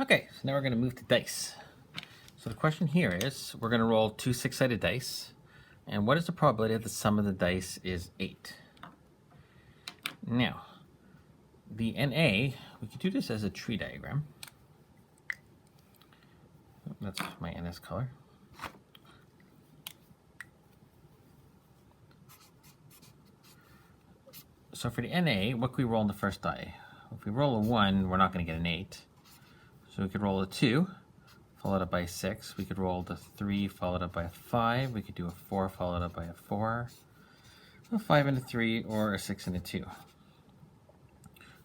Okay, so now we're going to move to dice. So the question here is, we're going to roll two 6-sided dice, and what is the probability that the sum of the dice is 8? Now, the NA, we could do this as a tree diagram. That's my NS color. So for the NA, what can we roll on the first die? If we roll a 1, we're not going to get an 8. So we could roll a 2, followed up by a 6. We could roll the 3, followed up by a 5. We could do a 4, followed up by a 4. A 5 and a 3, or a 6 and a 2.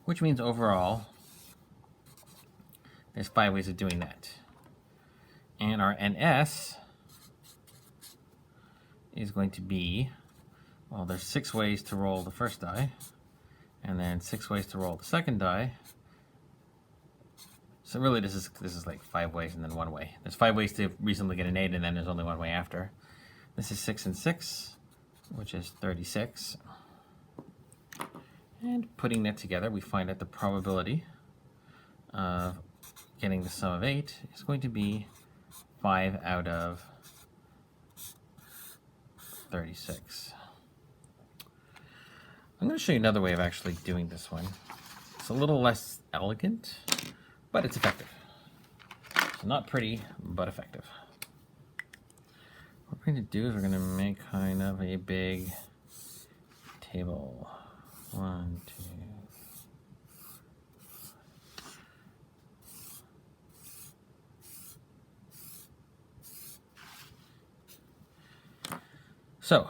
Which means overall, there's 5 ways of doing that. And our NS is going to be, well, there's 6 ways to roll the first die, and then 6 ways to roll the second die. So really this is like 5 ways and then 1 way. There's 5 ways to reasonably get an 8, and then there's only 1 way after. This is 6 and 6, which is 36. And putting that together, we find that the probability of getting the sum of 8 is going to be 5 out of 36. I'm going to show you another way of actually doing this one. It's a little less elegant, but it's effective. So not pretty, but effective. What we're going to do is we're going to make kind of a big table. 1, 2. So,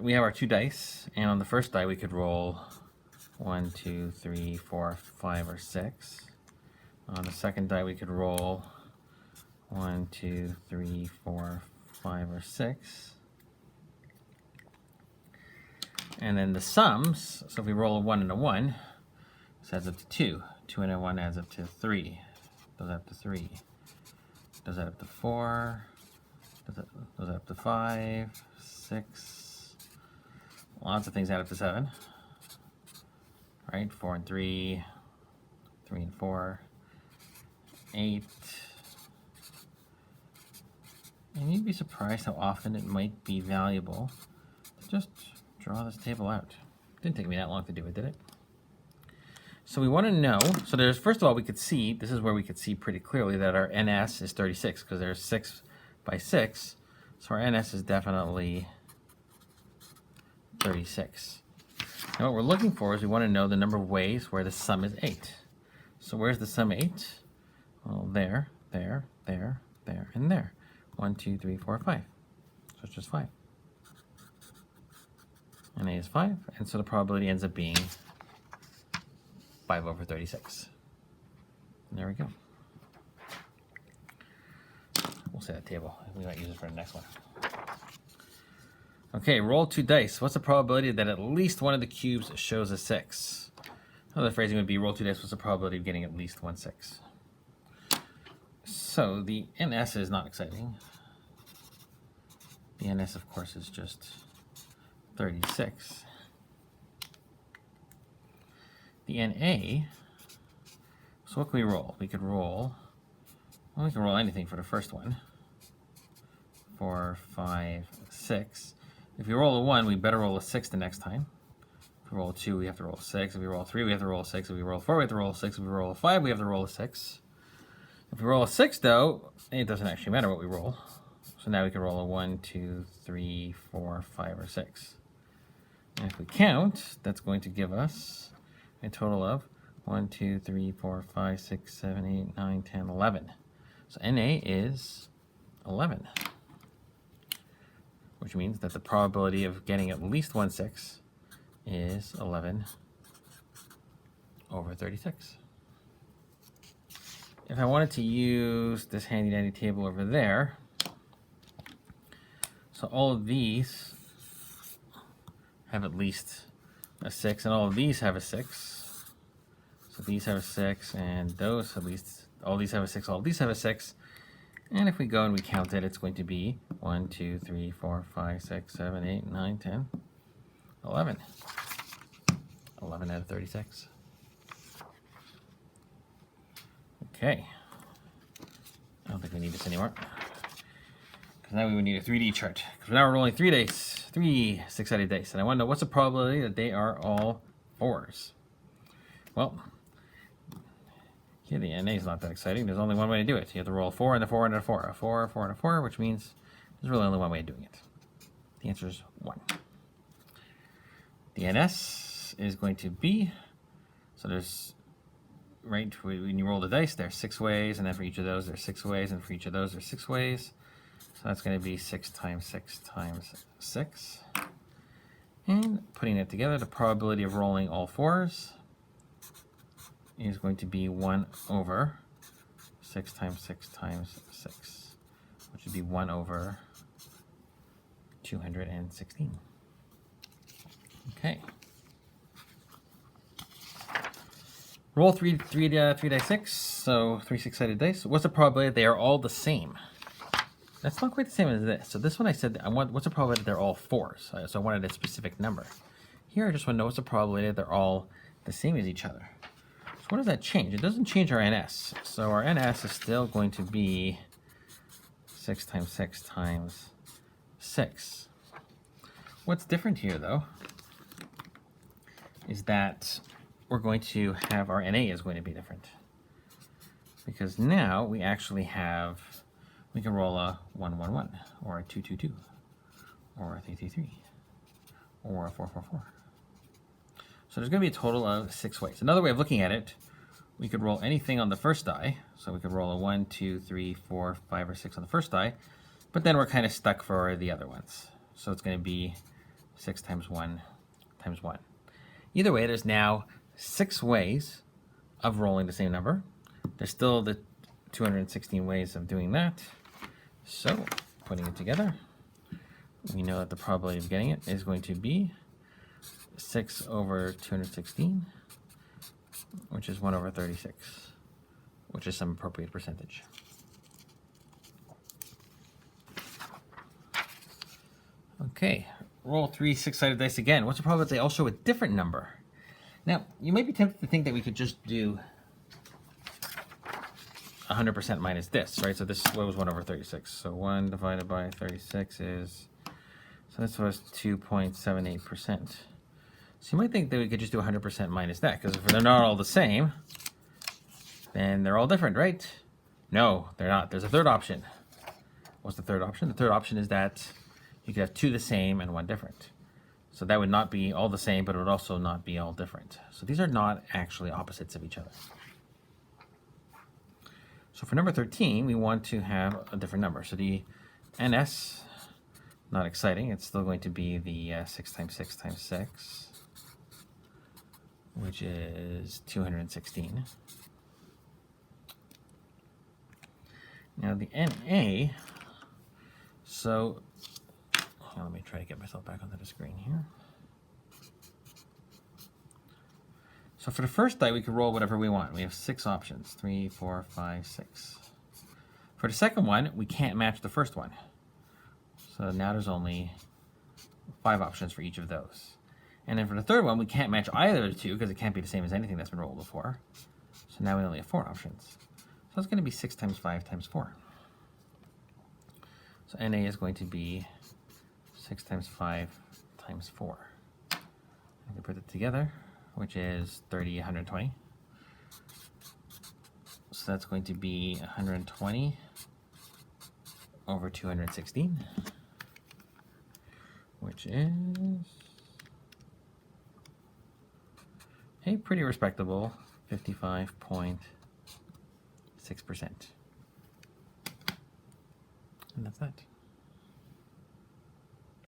we have our 2 dice, and on the first die we could roll 1, 2, 3, 4, 5, or 6. On the second die we could roll 1, 2, 3, 4, 5, or 6. And then the sums, so if we roll a 1 and a 1, this adds up to 2. 2 and a 1 adds up to 3. Goes up to 3. Does that up to 4. Goes up to 5, 6. Lots of things add up to 7. Right? 4 and 3. 3 and 4. 8. And you'd be surprised how often it might be valuable to just draw this table out. Didn't take me that long to do it, did it? So we want to know, so there's, first of all, we could see, this is where we could see pretty clearly that our NS is 36, because there's 6 by 6. So our NS is definitely 36. Now what we're looking for is we want to know the number of ways where the sum is 8. So where's the sum 8? Well, there, there, there, there, and there. 1, 2, 3, 4, 5. So it's just 5. And A is 5, and so the probability ends up being 5 over 36. And there we go. We'll say that table. We might use it for the next one. Okay, roll 2 dice. What's the probability that at least one of the cubes shows a 6? Another phrasing would be roll 2 dice. What's the probability of getting at least 1 6? So the NS is not exciting. The NS, of course, is just 36. The NA, so what can we roll? We could roll, well, we can roll anything for the first one. 4, 5, 6. If we roll a 1, we better roll a 6 the next time. If we roll a 2, we have to roll a 6. If we roll a 3, we have to roll a 6. If we roll a 4, we have to roll a 6. If we roll a 5, we have to roll a 6. If we roll a 6, though, it doesn't actually matter what we roll. So now we can roll a 1, 2, 3, 4, 5, or 6. And if we count, that's going to give us a total of 1, 2, 3, 4, 5, 6, 7, 8, 9, 10, 11. So NA is 11. Which means that the probability of getting at least 1 6 is 11 over 36. If I wanted to use this handy dandy table over there, so all of these have at least a 6, and all of these have a 6. So these have a 6, and those at least, all these have a 6, all of these have a 6. And if we go and we count it, it's going to be 1, 2, 3, 4, 5, 6, 7, 8, 9, 10, 11. 11 out of 36. Okay. don't think we need this anymore. Because now we would need a 3D chart. Because now we're rolling 3 dice, 3 six-sided dice. And I want to know what's the probability that they are all 4s? Well, here the NA is not that exciting. There's only one way to do it. You have to roll 4 and a 4 and a 4. A 4, a 4, and a 4, which means there's really only one way of doing it. The answer is 1. The NS is going to be, so there's, right, when you roll the dice, there's 6 ways, and then for each of those, there's 6 ways, and for each of those, there's 6 ways. So that's going to be 6 times 6 times 6. And putting it together, the probability of rolling all 4s is going to be 1 over 6 times 6 times 6, which would be 1 over 216. Okay. Roll 3 dice 6, so 3 six-sided dice. What's the probability they are all the same? That's not quite the same as this. So this one I said, what's the probability they're all 4s? So I wanted a specific number. Here I just want to know what's the probability they're all the same as each other. So what does that change? It doesn't change our NS. So our NS is still going to be 6 times 6 times 6. What's different here, though, is that we're going to have our NA is going to be different. Because now we actually have, we can roll a 1, 1, 1, or a 2, 2, 2, or a 3, 3, 3, or a 4, 4, 4. So there's going to be a total of 6 ways. Another way of looking at it, we could roll anything on the first die. So we could roll a 1, 2, 3, 4, 5, or 6 on the first die, but then we're kind of stuck for the other ones. So it's going to be 6 times 1 times 1. Either way, there's now 6 ways of rolling the same number. There's still the 216 ways of doing that. So, putting it together, we know that the probability of getting it is going to be 6 over 216, which is 1 over 36, which is some appropriate percentage. Okay, roll 3 six-sided dice again. What's the probability they all show a different number? Now, you might be tempted to think that we could just do 100% minus this, right? So this was 1 over 36. So 1 divided by 36 is, so this was 2.78%. So you might think that we could just do 100% minus that, because if they're not all the same, then they're all different, right? No, they're not. There's a third option. What's the third option? The third option is that you could have 2 the same and 1 different. So that would not be all the same, but it would also not be all different. So these are not actually opposites of each other. So for number 13, we want to have a different number. So the NS, not exciting. It's still going to be the 6 times 6 times 6, which is 216. Now the NA, so let me try to get myself back onto the screen here. So for the first die, we can roll whatever we want. We have 6 options, 3, 4, 5, 6. For the second one, we can't match the first one. So now there's only 5 options for each of those. And then for the third one, we can't match either of the 2 because it can't be the same as anything that's been rolled before. So now we only have 4 options. So it's going to be 6 times 5 times 4. So NA is going to be 6 times 5 times 4. I can put it together, which is 120. So that's going to be 120 over 216, which is a pretty respectable 55.6%. And that's that.